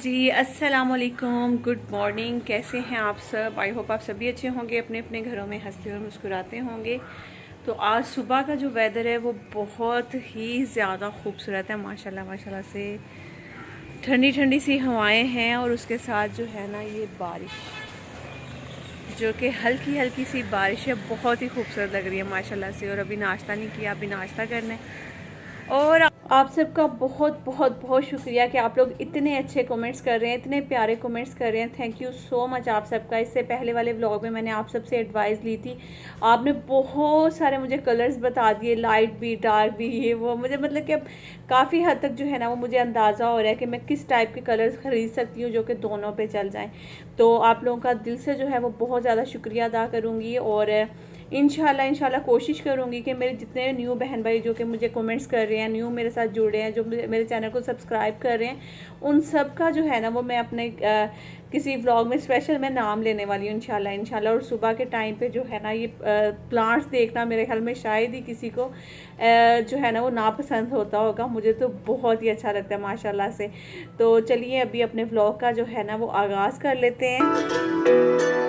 जी अस्सलाम वालेकुम, good morning. कैसे हैं आप सब? आई होप आप सभी अच्छे होंगे, अपने अपने घरों में हंसते और मुस्कुराते होंगे। तो आज सुबह का जो वेदर है वो बहुत ही ज़्यादा खूबसूरत है, माशाल्लाह माशाल्लाह से। ठंडी ठंडी सी हवाएं हैं और उसके साथ जो है ना ये बारिश, जो कि हल्की हल्की सी बारिश है, बहुत ही खूबसूरत लग रही है माशाल्लाह से। और अभी नाश्ता नहीं किया, अभी नाश्ता करना है। और आप सबका बहुत बहुत बहुत शुक्रिया कि आप लोग इतने अच्छे कमेंट्स कर रहे हैं, इतने प्यारे कमेंट्स कर रहे हैं। थैंक यू सो मच आप सबका। इससे पहले वाले व्लॉग में मैंने आप सबसे एडवाइस ली थी, आपने बहुत सारे मुझे कलर्स बता दिए, लाइट भी डार्क भी, ये वो। मुझे मतलब कि अब काफ़ी हद तक जो है ना वो मुझे अंदाज़ा हो रहा है कि मैं किस टाइप के कलर्स ख़रीद सकती हूँ जो कि दोनों पे चल जाएँ। तो आप लोगों का दिल से जो है वो बहुत ज़्यादा शुक्रिया अदा करूँगी। और इंशाल्लाह कोशिश करूँगी कि मेरे जितने न्यू बहन भाई जो कि मुझे कमेंट्स कर रहे हैं, न्यू मेरे साथ जुड़े हैं, जो मेरे चैनल को सब्सक्राइब कर रहे हैं, उन सब का जो है ना वो मैं अपने किसी व्लॉग में स्पेशल मैं नाम लेने वाली हूँ इंशाल्लाह। और सुबह के टाइम पे जो है ना ये प्लांट्स देखना मेरे ख्याल में शायद ही किसी को जो है ना वो नापसंद होता होगा। मुझे तो बहुत ही अच्छा लगता है माशाल्लाह से। तो चलिए अभी अपने व्लॉग का जो है ना वो आगाज़ कर लेते हैं।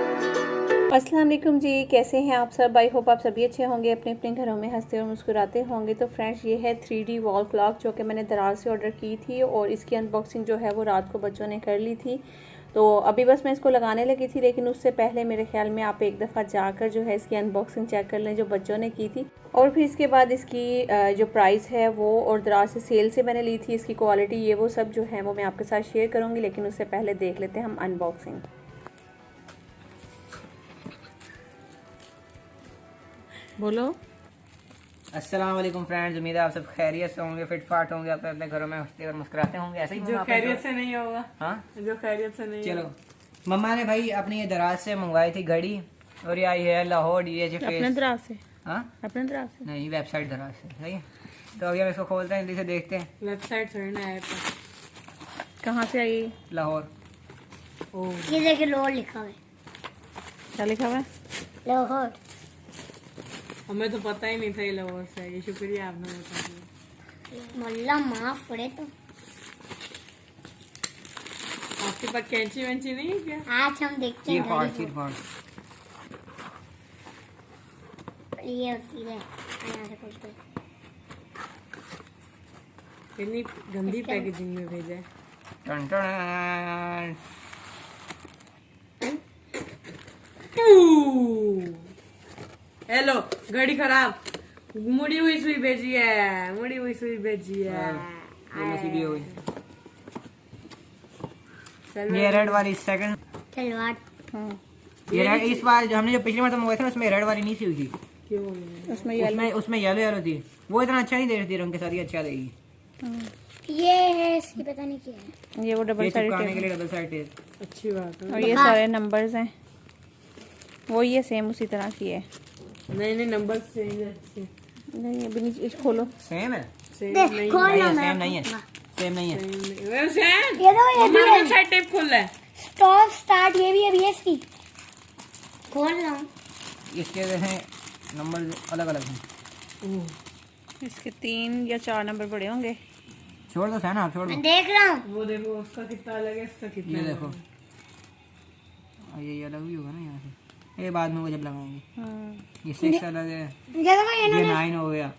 अस्सलाम वालेकुम जी, कैसे हैं आप सब? आई होप आप सभी अच्छे होंगे, अपने अपने घरों में हंसते और मुस्कुराते होंगे। तो फ्रेंड्स ये है 3D वॉल क्लॉक जो कि मैंने दराज से ऑर्डर की थी और इसकी अनबॉक्सिंग जो है वो रात को बच्चों ने कर ली थी। तो अभी बस मैं इसको लगाने लगी थी, लेकिन उससे पहले मेरे ख्याल में आप एक दफ़ा जाकर जो है इसकी अनबॉक्सिंग चेक कर लें जो बच्चों ने की थी। और फिर इसके बाद इसकी जो प्राइस है वो, और दराज से सेल से मैंने ली थी, इसकी क्वालिटी, ये वो सब जो है वो मैं आपके साथ शेयर करूँगी। लेकिन उससे पहले देख लेते हैं हम अनबॉक्सिंग। बोलो। अस्सलाम वालेकुम फ्रेंड्स, उम्मीद है आप सब खैरियत से होंगे, फिट फाट होंगे, अपने अपने घरों में हंसते और मुस्कुराते होंगे। ऐसे ही जो खैरियत से नहीं होगा। हाँ, जो खैरियत से नहीं। चलो। मम्मा ने भाई अपनी ये दराज से मंगवाई थी घड़ी, और ये आई है लाहौर DH अपने दराज से। हाँ, अपने दराज से नहीं, वेबसाइट दराज से। सही है, तो अभी हम इसको खोलते हैं, जल्दी से देखते हैं। वेबसाइट थोड़ी ना है। कहाँ से आई? लाहौर। ये देखिए लाहौर लिखा हुआ है। क्या लिखा हुआ है? लाहौर। हमें तो पता ही नहीं था ये लाहौर से। ये शुक्रिया आपने बता दिया। मोल्ला माफ पड़े तो। आपके पास कैंची वैंची नहीं है क्या? आज हम देखते हैं घड़ी चीर फाड़। को। ये सीधे यहाँ से कुछ कुछ। इतनी गंदी पैकेजिंग में भेजा है। Ton ton. हेलो, घड़ी खराब, मुड़ी हुई सुई भेजी है, मुड़ी हुई सुई भेजी है। ये नसीबी हो गई। चलो। ये रेड वाली सेकंड, चलो आज ये रेड इस बार जो हमने जो पिछली बार मंगवाई थी ना उसमें रेड वाली नहीं सी हुई थी, क्यों? उसमें येलो येलो थी। वो इतना अच्छा नहीं दे रही थी, रंग के साथ ही अच्छा देगी। ये है, इसकी पता नहीं क्या है। ये वो डबल ये साइड चिपकाने के लिए डबल साइड टेप। अच्छी बात है। और और ये सारे नंबर्स हैं, वो ये सेम उसी तरह की है। नहीं नंबर चेंज है। नहीं अभी नहीं, इस खोलो। सेम है? सेम देख, नहीं खोल लो नहीं, मैं सेम नहीं है, अपना। सेम नहीं है। सेम। ये दो, ये भी है। वेबसाइट टेप खोल है। स्टॉप स्टार्ट, ये भी है इसकी। खोल लो। इसके जो है नंबर अलग अलग हैं। इसके 3 या 4 नंबर बड़े होंगे। छोड़ दो सहना, आप छोड़ दो। मैं देख रहा हूँ। वो देखो उसका कितना अलग है, इसका कितना ये अलग देखो, है। ये अलग भी होगा ना यहाँ से, ये बाद में वो जब लगाएंगे। हाँ। ये 6 अलग है, ये देखो, ये ये 9 हो गया।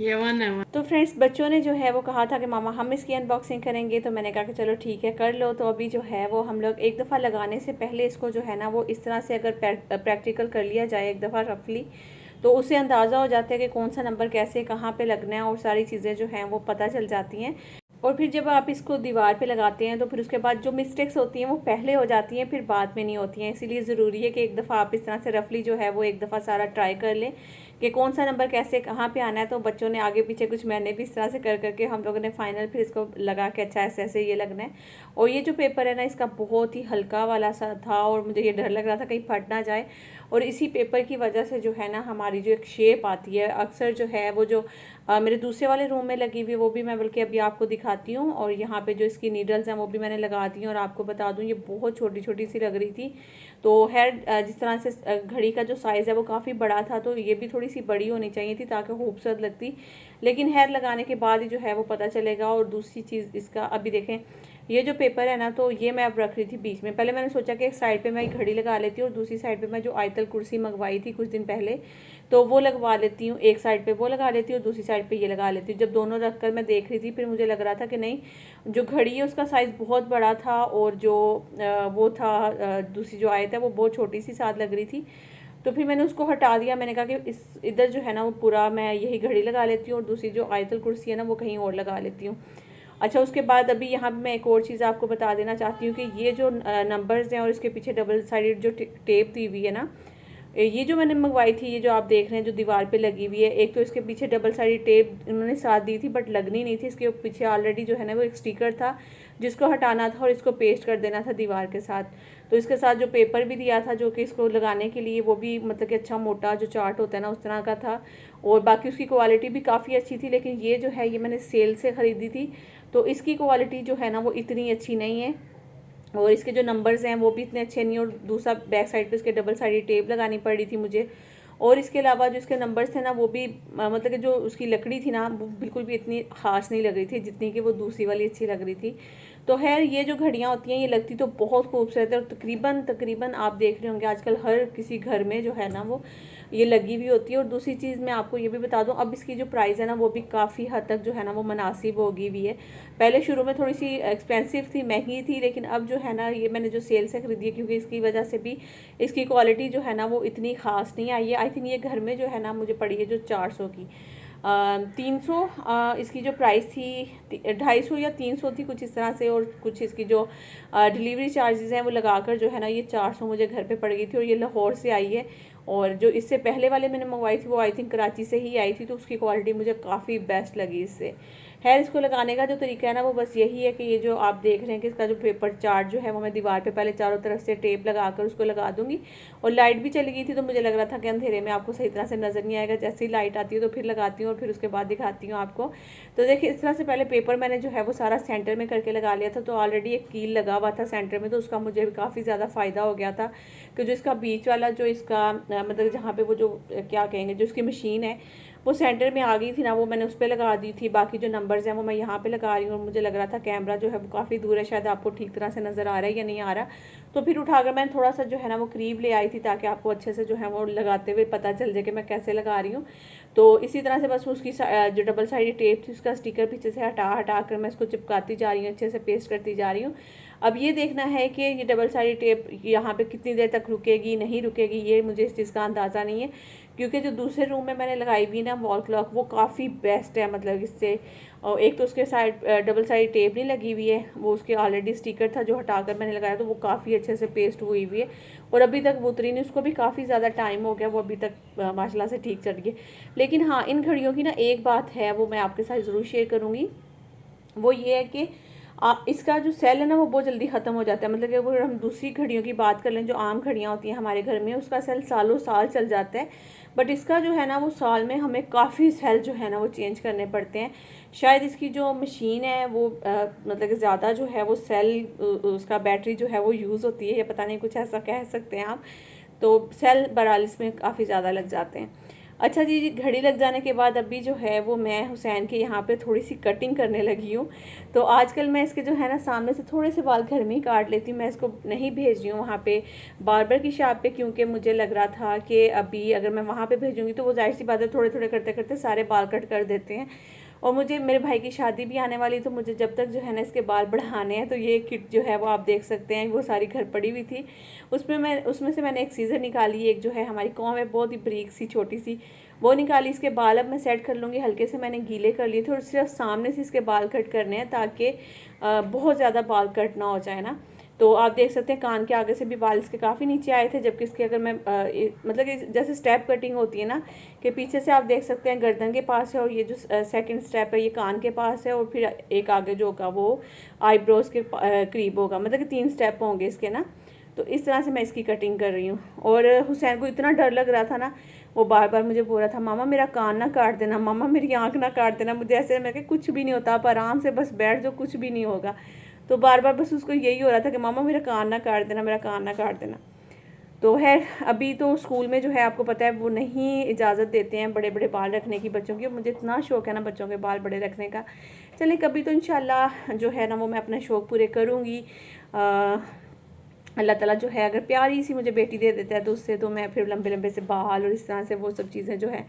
ये 1 है। तो फ्रेंड्स बच्चों ने जो है वो कहा था कि मामा हम इसकी अनबॉक्सिंग करेंगे, तो मैंने कहा कि चलो ठीक है कर लो। तो अभी जो है वो हम लोग एक दफ़ा लगाने से पहले इसको जो है ना वो इस तरह से अगर प्रैक्टिकल कर लिया जाए एक दफ़ा रफली, तो उससे अंदाज़ा हो जाता है कि कौन सा नंबर कैसे कहाँ पे लगना है, और सारी चीज़ें जो हैं वो पता चल जाती हैं। और फिर जब आप इसको दीवार पे लगाते हैं तो फिर उसके बाद जो मिस्टेक्स होती हैं वो पहले हो जाती हैं, फिर बाद में नहीं होती हैं। इसीलिए ज़रूरी है कि एक दफ़ा आप इस तरह से रफली जो है वो एक दफ़ा सारा ट्राई कर लें कि कौन सा नंबर कैसे कहाँ पे आना है। तो बच्चों ने आगे पीछे कुछ, मैंने भी इस तरह से कर करके हम लोगों ने फाइनल फिर इसको लगा के अच्छा ऐसे ऐसे ये लगना है। और ये जो पेपर है ना इसका बहुत ही हल्का वाला सा था और मुझे ये डर लग रहा था कहीं फट ना जाए। और इसी पेपर की वजह से जो है ना हमारी जो एक शेप आती है अक्सर जो है वो जो मेरे दूसरे वाले रूम में लगी हुई, वो भी मैं बल्कि अभी आपको दिखा दिखाती हूँ। और यहाँ पे जो इसकी नीडल्स हैं वो भी मैंने लगा दी हैं। और आपको बता दूँ ये बहुत छोटी छोटी सी लग रही थी। तो हेयर जिस तरह से घड़ी का जो साइज़ है वो काफ़ी बड़ा था, तो ये भी थोड़ी सी बड़ी होनी चाहिए थी ताकि खूबसूरत लगती, लेकिन हेयर लगाने के बाद ही जो है वो पता चलेगा। और दूसरी चीज़ इसका अभी देखें, ये जो पेपर है ना, तो ये मैं अब रख रही थी बीच में। पहले मैंने सोचा कि एक साइड पे मैं घड़ी लगा लेती हूँ और दूसरी साइड पे मैं जो आयतल कुर्सी मंगवाई थी कुछ दिन पहले, तो वो लगवा लेती हूँ। एक साइड पे वो लगा लेती हूँ, दूसरी साइड पे ये लगा लेती हूँ। जब दोनों रख कर मैं देख रही थी, फिर मुझे लग रहा था कि नहीं, जो घड़ी है उसका साइज़ बहुत बड़ा था और जो वो था दूसरी जो आयत है वो बहुत छोटी सी साथ लग रही थी। तो फिर मैंने उसको हटा दिया। मैंने कहा कि इस इधर जो है ना वो पूरा मैं यही घड़ी लगा लेती हूँ और दूसरी जो आयतल कुर्सी है ना वो कहीं और लगा लेती हूँ। अच्छा, उसके बाद अभी यहाँ पे मैं एक और चीज़ आपको बता देना चाहती हूँ कि ये जो नंबर्स हैं और इसके पीछे डबल साइडेड जो टेप दी हुई है ना, ये जो मैंने मंगवाई थी, ये जो आप देख रहे हैं जो दीवार पे लगी हुई है, एक तो इसके पीछे डबल साइडेड टेप उन्होंने साथ दी थी बट लगनी नहीं थी। इसके पीछे ऑलरेडी जो है ना वो एक स्टिकर था जिसको हटाना था और इसको पेस्ट कर देना था दीवार के साथ। तो इसके साथ जो पेपर भी दिया था जो कि इसको लगाने के लिए, वो भी मतलब कि अच्छा मोटा जो चार्ट होता है ना उस तरह का था। और बाकी उसकी क्वालिटी भी काफ़ी अच्छी थी। लेकिन ये जो है ये मैंने सेल से ख़रीदी थी, तो इसकी क्वालिटी जो है ना वो इतनी अच्छी नहीं है और इसके जो नंबर्स हैं वो भी इतने अच्छे नहीं। और दूसरा बैक साइड पे इसके डबल साइडेड टेप लगानी पड़ी थी मुझे। और इसके अलावा जो इसके नंबर्स थे ना वो भी मतलब कि जो उसकी लकड़ी थी ना वो बिल्कुल भी इतनी खास नहीं लग रही थी जितनी कि वो दूसरी वाली अच्छी लग रही थी। तो खैर, ये जो घड़ियाँ होती हैं ये लगती तो बहुत खूबसूरत है और तकरीबन आप देख रहे होंगे आजकल हर किसी घर में जो है ना वो ये लगी हुई होती है। और दूसरी चीज़ मैं आपको ये भी बता दूं, अब इसकी जो प्राइस है ना वो भी काफ़ी हद तक जो है ना वो मुनासिब होगी हुई है। पहले शुरू में थोड़ी सी एक्सपेंसिव थी, महंगी थी, लेकिन अब जो है ना ये मैंने जो सेल से खरीदी है क्योंकि इसकी वजह से भी इसकी क्वालिटी जो है ना वो इतनी ख़ास नहीं आई है। आई थिंक ये घर में जो है ना मुझे पड़ी है जो 400 की 300 इसकी जो प्राइस थी 250 या 300 थी कुछ इस तरह से। और कुछ इसकी जो डिलीवरी चार्जेस हैं वो लगाकर जो है ना ये 400 मुझे घर पे पड़ गई थी। और ये लाहौर से आई है और जो इससे पहले वाले मैंने मंगवाई थी वो आई थिंक कराची से ही आई थी, तो उसकी क्वालिटी मुझे काफ़ी बेस्ट लगी इससे। खैर, इसको लगाने का जो तरीका है ना वो बस यही है कि ये जो आप देख रहे हैं कि इसका जो पेपर चार्ट जो है वो मैं दीवार पे पहले चारों तरफ से टेप लगाकर उसको लगा दूंगी। और लाइट भी चली गई थी तो मुझे लग रहा था कि अंधेरे में आपको सही तरह से नज़र नहीं आएगा, जैसे ही लाइट आती है तो फिर लगाती हूँ और फिर उसके बाद दिखाती हूँ आपको। तो देखिए, इस तरह से पहले पेपर मैंने जो है वो सारा सेंटर में करके लगा लिया था। तो ऑलरेडी एक कील लगा हुआ था सेंटर में, तो उसका मुझे काफ़ी ज़्यादा फ़ायदा हो गया था कि जो इसका बीच वाला जो इसका मतलब जहाँ पे वो जो क्या कहेंगे जो इसकी मशीन है वो सेंटर में आ गई थी ना, वो मैंने उस पर लगा दी थी। बाकी जो नंबर्स हैं वो मैं यहाँ पे लगा रही हूँ। और मुझे लग रहा था कैमरा जो है वो काफ़ी दूर है, शायद आपको ठीक तरह से नज़र आ रहा है या नहीं आ रहा। तो फिर उठाकर मैंने थोड़ा सा जो है ना वो करीब ले आई थी ताकि आपको अच्छे से जो है वो लगाते हुए पता चल जाए कि मैं कैसे लगा रही हूँ। तो इसी तरह से बस उसकी जो डबल साइडेड टेप थी उसका स्टिकर पीछे से हटा कर मैं इसको चिपकाती जा रही हूँ, अच्छे से पेस्ट करती जा रही हूँ। अब ये देखना है कि ये डबल साइडेड टेप यहाँ पे कितनी देर तक रुकेगी नहीं रुकेगी, ये मुझे इस चीज़ का अंदाज़ा नहीं है। क्योंकि जो दूसरे रूम में मैंने लगाई हुई ना वॉल क्लॉक वो काफ़ी बेस्ट है, मतलब इससे और एक तो उसके साइड डबल साइड टेप नहीं लगी हुई है, वो उसके ऑलरेडी स्टिकर था जो हटाकर मैंने लगाया, तो वो काफ़ी अच्छे से पेस्ट हुई हुई है और अभी तक वो उतरी नहीं। उसको भी काफ़ी ज़्यादा टाइम हो गया, वो अभी तक माशाल्लाह से ठीक चल गई। लेकिन हाँ, इन घड़ियों की ना एक बात है वो मैं आपके साथ ज़रूर शेयर करूँगी, वो ये है कि इसका जो सेल है ना वो बहुत जल्दी ख़त्म हो जाता है। मतलब कि अगर हम दूसरी घड़ियों की बात कर लें जो आम घड़ियाँ होती हैं हमारे घर में, उसका सेल सालों साल चल जाता है। बट इसका जो है ना वो साल में हमें काफ़ी सेल जो है ना वो चेंज करने पड़ते हैं। शायद इसकी जो मशीन है वो मतलब कि ज़्यादा जो है वो सेल उसका बैटरी जो है वो यूज़ होती है, या पता नहीं कुछ ऐसा कह सकते हैं आप। तो सेल 42 में काफ़ी ज़्यादा लग जाते हैं। अच्छा जी, घड़ी लग जाने के बाद अभी जो है वो मैं हुसैन के यहाँ पे थोड़ी सी कटिंग करने लगी हूँ। तो आजकल मैं इसके जो है ना सामने से थोड़े से बाल घर में ही काट लेती हूँ। मैं इसको नहीं भेज रही हूँ वहाँ पे बार्बर की शॉप पे, क्योंकि मुझे लग रहा था कि अभी अगर मैं वहाँ पे भेजूँगी तो वो जाहिर सी बात है थोड़े थोड़े करते करते सारे बाल कट कर देते हैं। और मुझे मेरे भाई की शादी भी आने वाली, तो मुझे जब तक जो है ना इसके बाल बढ़ाने हैं, तो ये किट जो है वो आप देख सकते हैं वो सारी घर पड़ी हुई थी। उसमें से मैंने एक सीज़र निकाली, एक जो है हमारी कॉम है बहुत ही बारीक सी छोटी सी, वो निकाली। इसके बाल अब मैं सेट कर लूँगी, हल्के से मैंने गीले कर लिए थे और सिर्फ सामने से इसके बाल कट करने हैं ताकि बहुत ज़्यादा बाल कट ना हो जाए ना। तो आप देख सकते हैं कान के आगे से भी बाल इसके काफ़ी नीचे आए थे, जबकि इसके अगर मैं मतलब कि जैसे स्टेप कटिंग होती है ना कि पीछे से आप देख सकते हैं गर्दन के पास है और ये जो सेकंड स्टेप है ये कान के पास है और फिर एक आगे जो होगा वो आईब्रोज के करीब होगा, मतलब कि 3 स्टेप होंगे इसके ना। तो इस तरह से मैं इसकी कटिंग कर रही हूँ। और हुसैन को इतना डर लग रहा था ना, वो बार बार मुझे बोल रहा था मामा मेरा कान ना काट देना, मामा मेरी आँख ना काट देना। मुझे ऐसे, मैं कहा कुछ भी नहीं होता, आप आराम से बस बैठ जाओ, कुछ भी नहीं होगा। तो बार बार बस उसको यही हो रहा था कि मामा मेरा कान ना काट देना, मेरा कान ना काट देना। तो है अभी तो स्कूल में जो है आपको पता है वो नहीं इजाज़त देते हैं बड़े बड़े बाल रखने की बच्चों की। मुझे इतना शौक़ है ना बच्चों के बाल बड़े रखने का। चलिए कभी तो इंशाल्लाह जो है ना वो मैं अपना शौक़ पूरे करूँगी। अल्लाह ताला जो है अगर प्यारी सी मुझे बेटी दे देता है तो उससे तो मैं फिर लंबे लंबे से बाल और इस तरह से वो सब चीज़ें जो है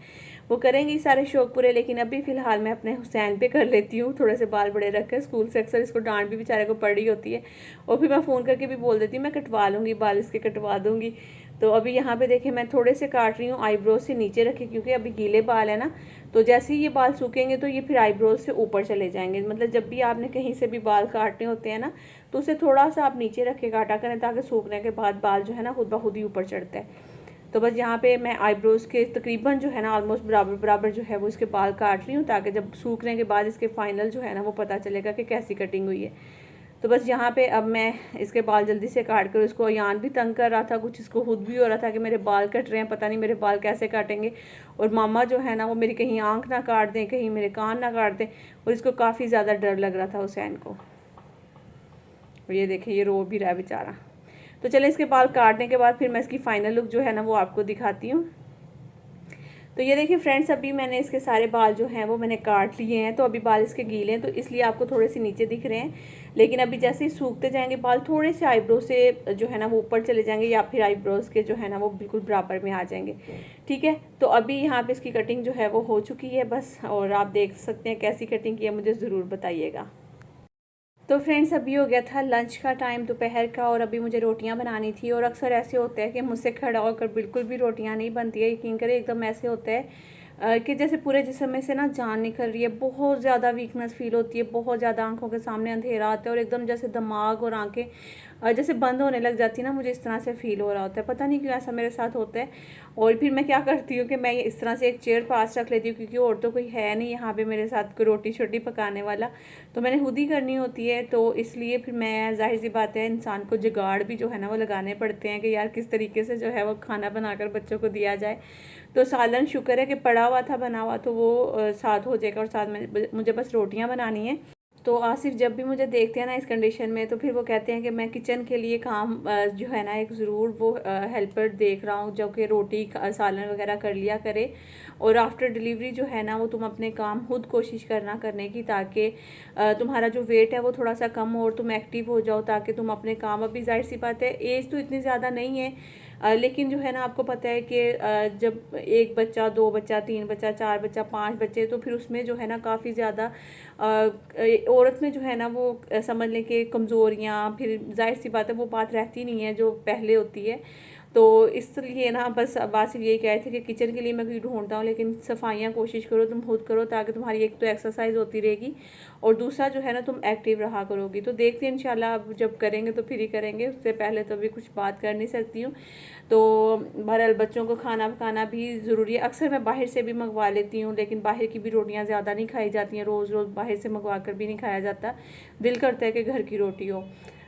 वो करेंगी सारे शौक़ पूरे। लेकिन अभी फ़िलहाल मैं अपने हुसैन पे कर लेती हूँ थोड़े से बाल बड़े रख कर। स्कूल से अक्सर इसको डांट भी बेचारे को पड़ रही होती है और फिर मैं फ़ोन करके भी बोल देती हूँ मैं कटवा लूँगी बाल इसके, कटवा दूँगी। तो अभी यहाँ पे देखिए मैं थोड़े से काट रही हूँ आईब्रोज से नीचे रखे, क्योंकि अभी गीले बाल है ना, तो जैसे ही ये बाल सूखेंगे तो ये फिर आईब्रोज से ऊपर चले जाएंगे। मतलब जब भी आपने कहीं से भी बाल काटने होते हैं ना तो उसे थोड़ा सा आप नीचे रख के काटा करें, ताकि सूखने के बाद बाल जो है ना खुद ब खुद ही ऊपर चढ़ता है। तो बस यहाँ पे मैं आईब्रोज के तकरीबन जो है ना ऑलमोस्ट बराबर बराबर जो है वो इसके बाल काट रही हूँ, ताकि जब सूखने के बाद इसके फाइनल जो है ना वो पता चलेगा कि कैसी कटिंग हुई है। तो बस यहाँ पे अब मैं इसके बाल जल्दी से काट कर, उसको यान भी तंग कर रहा था कुछ, इसको खुद भी हो रहा था कि मेरे बाल कट रहे हैं, पता नहीं मेरे बाल कैसे काटेंगे, और मामा जो है ना वो मेरी कहीं आंख ना काट दें, कहीं मेरे कान ना काट दें, और इसको काफ़ी ज़्यादा डर लग रहा था हुसैन को। और ये देखिए ये रो भी रहा है बेचारा। तो चले इसके बाल काटने के बाद फिर मैं इसकी फ़ाइनल लुक जो है ना वो आपको दिखाती हूँ। तो ये देखिए फ्रेंड्स अभी मैंने इसके सारे बाल जो हैं वो मैंने काट लिए हैं। तो अभी बाल इसके गीले हैं तो इसलिए आपको थोड़े से नीचे दिख रहे हैं, लेकिन अभी जैसे ही सूखते जाएंगे बाल थोड़े से आईब्रो से जो है ना वो ऊपर चले जाएंगे, या फिर आईब्रोज के जो है ना वो बिल्कुल बराबर में आ जाएंगे। ठीक है, तो अभी यहाँ पे इसकी कटिंग जो है वो हो चुकी है बस, और आप देख सकते हैं कैसी कटिंग की है, मुझे ज़रूर बताइएगा। तो फ्रेंड्स अभी हो गया था लंच का टाइम दोपहर का, और अभी मुझे रोटियां बनानी थी। और अक्सर ऐसे होता है कि मुझसे खड़ा होकर बिल्कुल भी रोटियां नहीं बनती है, यकीन करें एकदम ऐसे होता है कि जैसे पूरे जिस्म में से ना जान निकल रही है, बहुत ज़्यादा वीकनेस फील होती है, बहुत ज़्यादा आंखों के सामने अंधेरा आता है, और एकदम जैसे दिमाग और आंखें जैसे बंद होने लग जाती है ना, मुझे इस तरह से फील हो रहा होता है, पता नहीं क्यों ऐसा मेरे साथ होता है। और फिर मैं क्या करती हूँ कि मैं इस तरह से एक चेयर पास रख लेती हूँ, क्योंकि और तो कोई है नहीं यहाँ पे मेरे साथ कोई रोटी शोटी पकाने वाला, तो मैंने खुद ही करनी होती है। तो इसलिए फिर मैं, जाहिर सी बात है इंसान को जुगाड़ भी जो है ना वो लगाने पड़ते हैं कि यार किस तरीके से जो है वो खाना बनाकर बच्चों को दिया जाए। तो सालन शुक्र है कि पड़ा हुआ था बना हुआ, तो वो साथ हो जाएगा, और साथ में मुझे बस रोटियाँ बनानी है। तो आसिफ जब भी मुझे देखते हैं ना इस कंडीशन में, तो फिर वो कहते हैं कि मैं किचन के लिए काम जो है ना एक ज़रूर वो हेल्पर देख रहा हूँ, जो कि रोटी सालन वगैरह कर लिया करे, और आफ्टर डिलीवरी जो है ना वो तुम अपने काम खुद कोशिश करना करने की, ताकि तुम्हारा जो वेट है वो थोड़ा सा कम हो और तुम एक्टिव हो जाओ, ताकि तुम अपने काम, अभी जाहिर सी बात है एज तो इतनी ज़्यादा नहीं है, लेकिन जो है ना आपको पता है कि जब एक बच्चा, दो बच्चा, तीन बच्चा, चार बच्चा, पांच बच्चे, तो फिर उसमें जो है ना काफ़ी ज़्यादा औरत में जो है ना वो समझ लें कि कमज़ोरियाँ, फिर जाहिर सी बात है वो बात रहती नहीं है जो पहले होती है। तो इसलिए ना बस बात सिर्फ यही कह रहे थे कि किचन के लिए मैं कोई ढूंढता हूँ, लेकिन सफाइयाँ कोशिश करो तुम खुद करो, ताकि तुम्हारी एक तो एक्सरसाइज होती रहेगी, और दूसरा जो है ना तुम एक्टिव रहा करोगी। तो देखते हैं इंशाल्लाह अब जब करेंगे तो फिर ही करेंगे, उससे पहले तो अभी कुछ बात कर नहीं सकती हूँ। तो बहरहाल बच्चों को खाना पकाना भी ज़रूरी है। अक्सर मैं बाहर से भी मंगवा लेती हूँ, लेकिन बाहर की भी रोटियाँ ज़्यादा नहीं खाई जाती हैं, रोज़ रोज़ बाहर से मंगवा कर भी नहीं खाया जाता, दिल करता है कि घर की रोटी हो।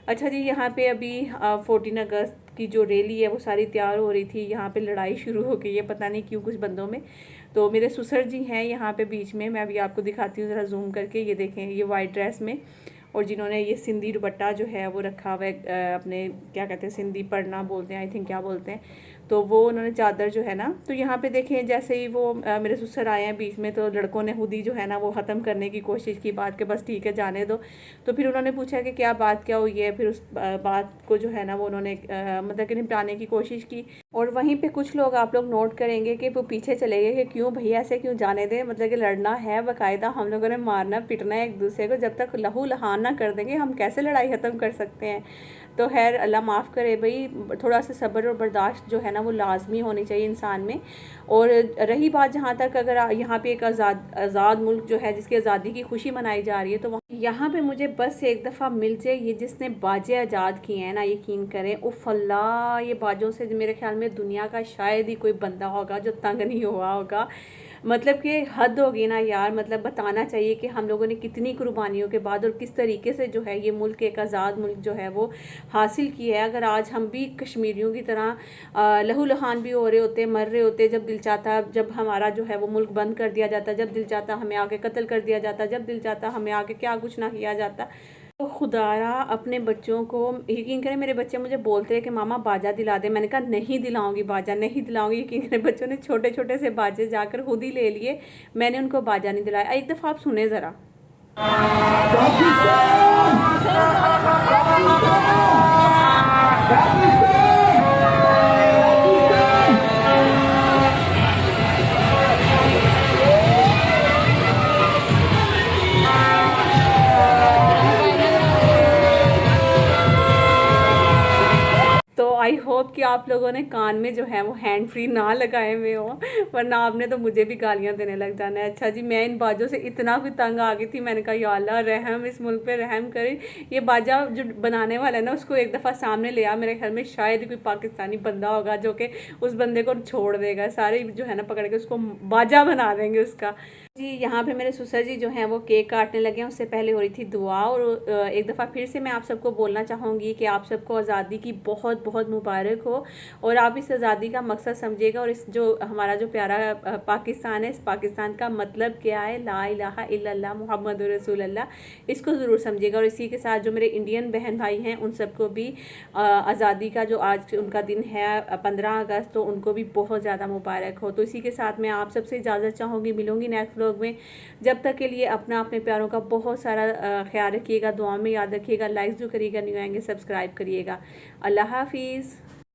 अच्छा जी, यहाँ पे अभी 14 अगस्त की जो रैली है वो सारी तैयार हो रही थी। यहाँ पे लड़ाई शुरू हो गई है, पता नहीं क्यों कुछ बंदों में। तो मेरे ससुर जी हैं यहाँ पे बीच में, मैं अभी आपको दिखाती हूँ ज़रा जूम करके। ये देखें, ये वाइट ड्रेस में, और जिन्होंने ये सिंधी दुपट्टा जो है वो रखा हुआ है, अपने क्या कहते हैं सिंधी पढ़ना बोलते हैं, आई थिंक क्या बोलते हैं, तो वो उन्होंने चादर जो है ना, तो यहाँ पे देखें जैसे ही वो मेरे ससुर आए हैं बीच में, तो लड़कों ने खुद ही जो है ना वो ख़त्म करने की कोशिश की बात के, बस ठीक है जाने दो। तो फिर उन्होंने पूछा कि क्या बात क्या हुई है, फिर उस बात को जो है ना वो उन्होंने मतलब कि निपटाने की कोशिश की। और वहीं पे कुछ लोग आप लोग नोट करेंगे कि वो पीछे चले गए कि क्यों भैया ऐसे क्यों, जाने दें, मतलब कि लड़ना है बाकायदा, हम लोगों ने मारना पीटना है एक दूसरे को, जब तक लहू लहान ना कर देंगे हम कैसे लड़ाई ख़त्म कर सकते हैं। तो खैर अल्लाह माफ़ करे भाई, थोड़ा सा सब्र और बर्दाश्त जो है ना वो लाजमी होनी चाहिए इंसान में। और रही बात जहाँ तक, अगर यहाँ पे एक आज़ाद मुल्क जो है जिसकी आज़ादी की खुशी मनाई जा रही है, तो यहाँ पे मुझे बस एक दफ़ा मिल जाए ये जिसने बाजे आज़ाद किए हैं ना, यकीन करें उफ़ अल्लाह, ये बाजों से मेरे ख्याल में दुनिया का शायद ही कोई बंदा होगा जो तंग नहीं हुआ होगा। मतलब कि हद होगी ना यार, मतलब बताना चाहिए कि हम लोगों ने कितनी कुर्बानियों के बाद और किस तरीके से जो है ये मुल्क, एक आज़ाद मुल्क जो है वो हासिल किया है। अगर आज हम भी कश्मीरियों की तरह लहू लहान भी हो रहे होते, मर रहे होते, जब दिल चाहता, जब हमारा जो है वो मुल्क बंद कर दिया जाता, जब दिल चाहता हमें आगे कत्ल कर दिया जाता, जब दिल चाहता हमें आगे क्या कुछ ना किया जाता, तो खुदारा अपने बच्चों को, यकीन करें मेरे बच्चे मुझे बोलते हैं कि मामा बाजा दिला दे। मैंने कहा नहीं दिलाऊंगी बाजा, नहीं दिलाऊंगी। यकीन करें बच्चों ने छोटे छोटे से बाजे जाकर खुद ही ले लिए, मैंने उनको बाजा नहीं दिलाया। एक दफ़ा आप सुने ज़रा। तो आई होप कि आप लोगों ने कान में जो है वो हैंड फ्री ना लगाए हुए हो, वरना आपने तो मुझे भी गालियां देने लग जाना है। अच्छा जी, मैं इन बाजों से इतना भी तंग आ गई थी, मैंने कहा या अल्लाह रहम, इस मुल्क पे रहम करे। ये बाजा जो बनाने वाला है ना, उसको एक दफ़ा सामने ले आ, मेरे ख्याल में शायद कोई पाकिस्तानी बंदा होगा जो कि उस बंदे को छोड़ देगा, सारे जो है ना पकड़ के उसको बाजा बना देंगे उसका। जी यहाँ पे मेरे ससुर जी जो हैं वो केक काटने लगे हैं, उससे पहले हो रही थी दुआ। और एक दफ़ा फिर से मैं आप सबको बोलना चाहूँगी कि आप सबको आज़ादी की बहुत बहुत मुबारक हो, और आप इस आज़ादी का मकसद समझिएगा। और इस जो हमारा जो प्यारा पाकिस्तान है, इस पाकिस्तान का मतलब क्या है, ला इलाहा इल्लल्लाह मुहम्मदुर रसूलुल्लाह, इसको ज़रूर समझिएगा। और इसी के साथ जो मेरे इंडियन बहन भाई हैं उन सबको भी आज़ादी का जो आज उनका दिन है 15 अगस्त, तो उनको भी बहुत ज़्यादा मुबारक हो। तो इसी के साथ मैं आप सबसे इजाज़त चाहूँगी, मिलूँगी नेक्स्ट व्लॉग में। जब तक के लिए अपने प्यारों का बहुत सारा ख्याल रखिएगा, दुआ में याद रखिएगा, लाइक जो करिएगा, न्यू आएंगे सब्सक्राइब करिएगा। अल्लाह हाफिज़।